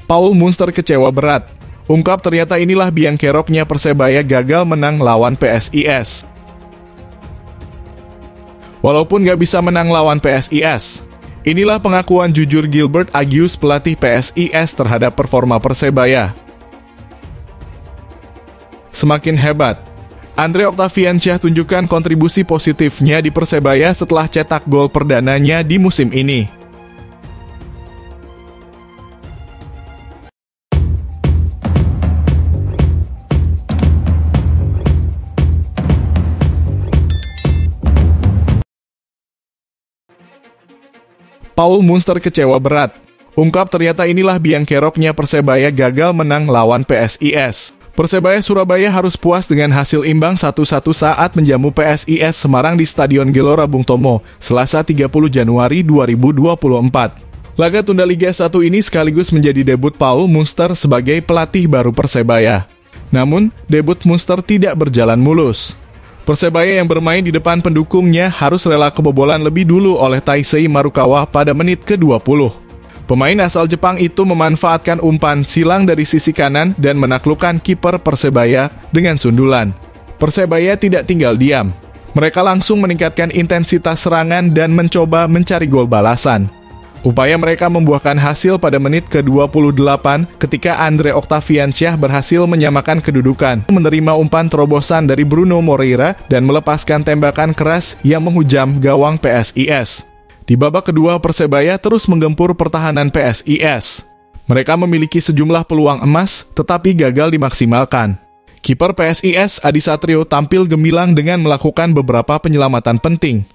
Paul Munster kecewa berat. Ungkap ternyata inilah biang keroknya Persebaya gagal menang lawan PSIS. Walaupun gak bisa menang lawan PSIS, inilah pengakuan jujur Gilbert Agius pelatih PSIS terhadap performa Persebaya. Semakin hebat, Andre Octaviansyah tunjukkan kontribusi positifnya di Persebaya setelah cetak gol perdananya di musim ini. Paul Munster kecewa berat. Ungkap ternyata inilah biang keroknya Persebaya gagal menang lawan PSIS. Persebaya Surabaya harus puas dengan hasil imbang 1-1 saat menjamu PSIS Semarang di Stadion Gelora Bung Tomo, Selasa 30 Januari 2024. Laga tunda Liga 1 ini sekaligus menjadi debut Paul Munster sebagai pelatih baru Persebaya. Namun, debut Munster tidak berjalan mulus. Persebaya yang bermain di depan pendukungnya harus rela kebobolan lebih dulu oleh Taisei Marukawa pada menit ke-20. Pemain asal Jepang itu memanfaatkan umpan silang dari sisi kanan dan menaklukkan kiper Persebaya dengan sundulan. Persebaya tidak tinggal diam. Mereka langsung meningkatkan intensitas serangan dan mencoba mencari gol balasan. Upaya mereka membuahkan hasil pada menit ke-28 ketika Andre Octaviansyah berhasil menyamakan kedudukan, menerima umpan terobosan dari Bruno Moreira dan melepaskan tembakan keras yang menghujam gawang PSIS. Di babak kedua, Persebaya terus menggempur pertahanan PSIS. Mereka memiliki sejumlah peluang emas, tetapi gagal dimaksimalkan. Kiper PSIS Adi Satrio tampil gemilang dengan melakukan beberapa penyelamatan penting.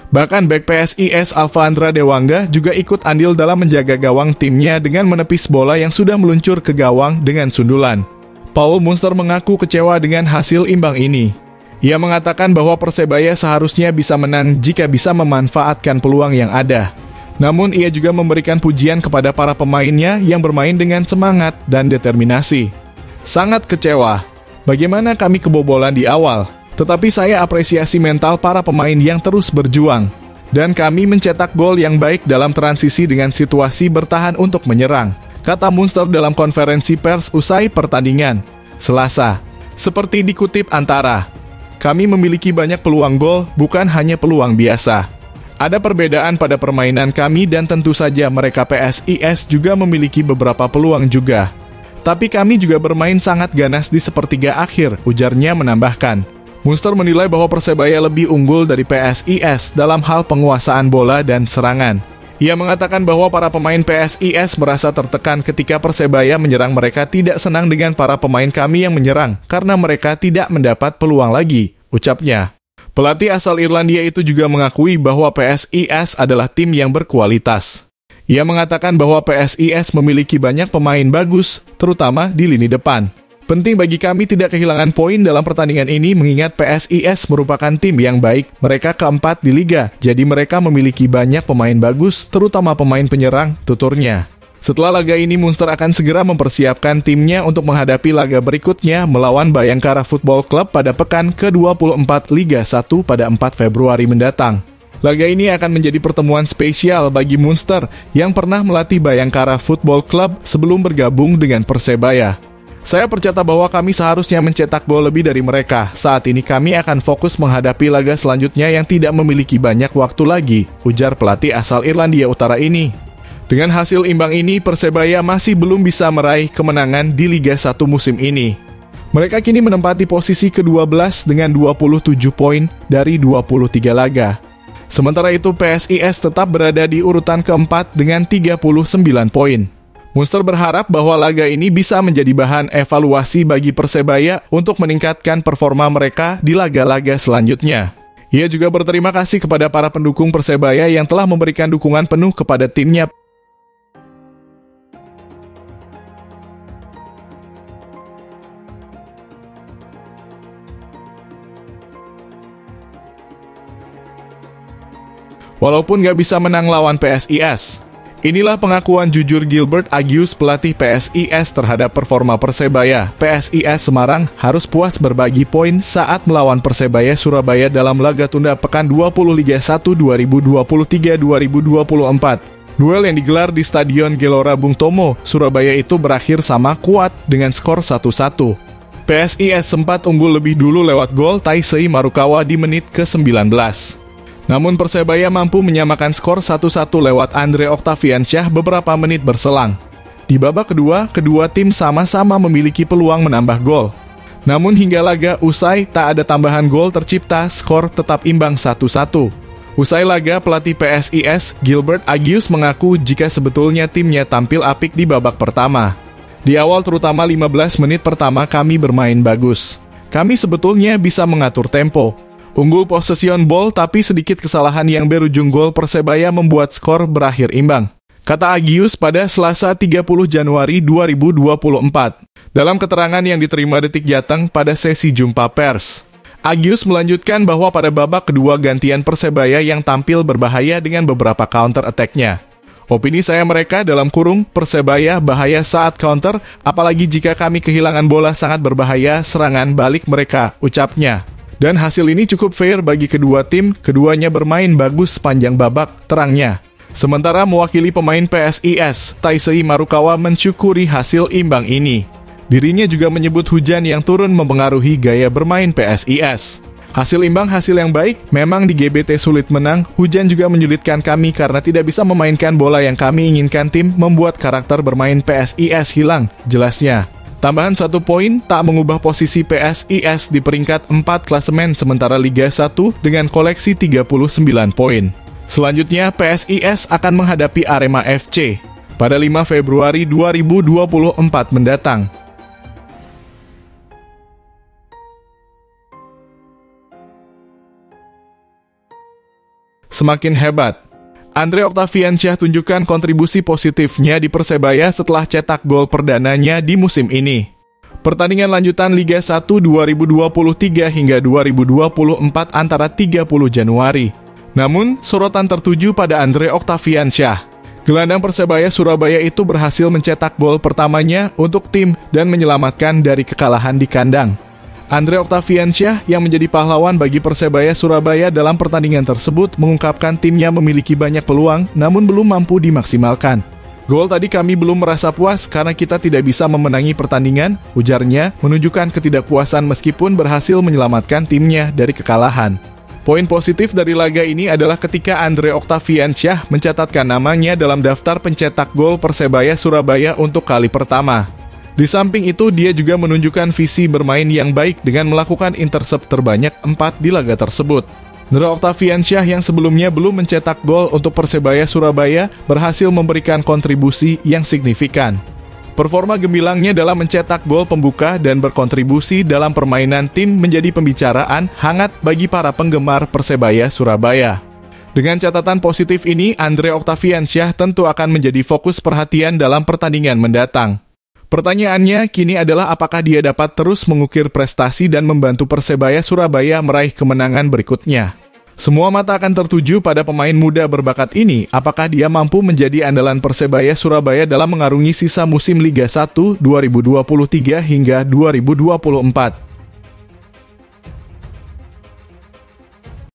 Bahkan bek PSIS Alfandra Dewangga juga ikut andil dalam menjaga gawang timnya dengan menepis bola yang sudah meluncur ke gawang dengan sundulan. Paul Munster mengaku kecewa dengan hasil imbang ini. Ia mengatakan bahwa Persebaya seharusnya bisa menang jika bisa memanfaatkan peluang yang ada. Namun ia juga memberikan pujian kepada para pemainnya yang bermain dengan semangat dan determinasi. Sangat kecewa. Bagaimana kami kebobolan di awal? Tetapi saya apresiasi mental para pemain yang terus berjuang. Dan kami mencetak gol yang baik dalam transisi dengan situasi bertahan untuk menyerang, kata Munster dalam konferensi pers usai pertandingan Selasa. Seperti dikutip Antara, kami memiliki banyak peluang gol, bukan hanya peluang biasa. Ada perbedaan pada permainan kami dan tentu saja mereka PSIS juga memiliki beberapa peluang juga. Tapi kami juga bermain sangat ganas di sepertiga akhir, ujarnya menambahkan. Munster menilai bahwa Persebaya lebih unggul dari PSIS dalam hal penguasaan bola dan serangan. Ia mengatakan bahwa para pemain PSIS merasa tertekan ketika Persebaya menyerang, mereka tidak senang dengan para pemain kami yang menyerang karena mereka tidak mendapat peluang lagi, ucapnya. Pelatih asal Irlandia itu juga mengakui bahwa PSIS adalah tim yang berkualitas. Ia mengatakan bahwa PSIS memiliki banyak pemain bagus, terutama di lini depan. Penting bagi kami tidak kehilangan poin dalam pertandingan ini mengingat PSIS merupakan tim yang baik. Mereka keempat di liga, jadi mereka memiliki banyak pemain bagus, terutama pemain penyerang, tuturnya. Setelah laga ini, Munster akan segera mempersiapkan timnya untuk menghadapi laga berikutnya melawan Bayangkara Football Club pada pekan ke-24 Liga 1 pada 4 Februari mendatang. Laga ini akan menjadi pertemuan spesial bagi Munster yang pernah melatih Bayangkara Football Club sebelum bergabung dengan Persebaya. Saya percaya bahwa kami seharusnya mencetak gol lebih dari mereka. Saat ini kami akan fokus menghadapi laga selanjutnya yang tidak memiliki banyak waktu lagi, ujar pelatih asal Irlandia Utara ini. Dengan hasil imbang ini, Persebaya masih belum bisa meraih kemenangan di Liga 1 musim ini. Mereka kini menempati posisi ke-12 dengan 27 poin dari 23 laga. Sementara itu, PSIS tetap berada di urutan keempat dengan 39 poin. Munster berharap bahwa laga ini bisa menjadi bahan evaluasi bagi Persebaya untuk meningkatkan performa mereka di laga-laga selanjutnya. Ia juga berterima kasih kepada para pendukung Persebaya yang telah memberikan dukungan penuh kepada timnya. Walaupun gak bisa menang lawan PSIS, inilah pengakuan jujur Gilbert Agius pelatih PSIS terhadap performa Persebaya. PSIS Semarang harus puas berbagi poin saat melawan Persebaya Surabaya dalam laga tunda pekan 20 Liga 1 2023-2024. Duel yang digelar di Stadion Gelora Bung Tomo, Surabaya itu berakhir sama kuat dengan skor 1-1. PSIS sempat unggul lebih dulu lewat gol Taisei Marukawa di menit ke-19. Namun Persebaya mampu menyamakan skor 1-1 lewat Andre Octaviansyah beberapa menit berselang. Di babak kedua, kedua tim sama-sama memiliki peluang menambah gol. Namun hingga laga usai, tak ada tambahan gol tercipta, skor tetap imbang 1-1. Usai laga, pelatih PSIS, Gilbert Agius mengaku jika sebetulnya timnya tampil apik di babak pertama. Di awal terutama 15 menit pertama kami bermain bagus. Kami sebetulnya bisa mengatur tempo. Unggul possession ball tapi sedikit kesalahan yang berujung gol Persebaya membuat skor berakhir imbang. Kata Agius pada Selasa 30 Januari 2024. Dalam keterangan yang diterima Detik Jateng pada sesi jumpa pers. Agius melanjutkan bahwa pada babak kedua gantian Persebaya yang tampil berbahaya dengan beberapa counter attack-nya. Opini saya mereka dalam kurung Persebaya bahaya saat counter, apalagi jika kami kehilangan bola sangat berbahaya serangan balik mereka, ucapnya. Dan hasil ini cukup fair bagi kedua tim, keduanya bermain bagus sepanjang babak, terangnya. Sementara mewakili pemain PSIS, Taisei Marukawa mensyukuri hasil imbang ini. Dirinya juga menyebut hujan yang turun mempengaruhi gaya bermain PSIS. Hasil imbang hasil yang baik, memang di GBT sulit menang, hujan juga menyulitkan kami karena tidak bisa memainkan bola yang kami inginkan tim membuat karakter bermain PSIS hilang, jelasnya. Tambahan 1 poin tak mengubah posisi PSIS di peringkat 4 klasemen sementara Liga 1 dengan koleksi 39 poin. Selanjutnya PSIS akan menghadapi Arema FC pada 5 Februari 2024 mendatang. Semakin hebat. Andre Octaviansyah tunjukkan kontribusi positifnya di Persebaya setelah cetak gol perdananya di musim ini. Pertandingan lanjutan Liga 1 2023 hingga 2024 antara 30 Januari. Namun, sorotan tertuju pada Andre Octaviansyah. Gelandang Persebaya Surabaya itu berhasil mencetak gol pertamanya untuk tim dan menyelamatkan dari kekalahan di kandang. Andre Octaviansyah yang menjadi pahlawan bagi Persebaya Surabaya dalam pertandingan tersebut mengungkapkan timnya memiliki banyak peluang namun belum mampu dimaksimalkan. Gol tadi kami belum merasa puas karena kita tidak bisa memenangi pertandingan, ujarnya, menunjukkan ketidakpuasan meskipun berhasil menyelamatkan timnya dari kekalahan. Poin positif dari laga ini adalah ketika Andre Octaviansyah mencatatkan namanya dalam daftar pencetak gol Persebaya Surabaya untuk kali pertama. Di samping itu, dia juga menunjukkan visi bermain yang baik dengan melakukan intercept terbanyak 4 di laga tersebut. Andre Octaviansyah yang sebelumnya belum mencetak gol untuk Persebaya Surabaya berhasil memberikan kontribusi yang signifikan. Performa gemilangnya dalam mencetak gol pembuka dan berkontribusi dalam permainan tim menjadi pembicaraan hangat bagi para penggemar Persebaya Surabaya. Dengan catatan positif ini, Andre Octaviansyah tentu akan menjadi fokus perhatian dalam pertandingan mendatang. Pertanyaannya kini adalah apakah dia dapat terus mengukir prestasi dan membantu Persebaya Surabaya meraih kemenangan berikutnya. Semua mata akan tertuju pada pemain muda berbakat ini, apakah dia mampu menjadi andalan Persebaya Surabaya dalam mengarungi sisa musim Liga 1 2023 hingga 2024.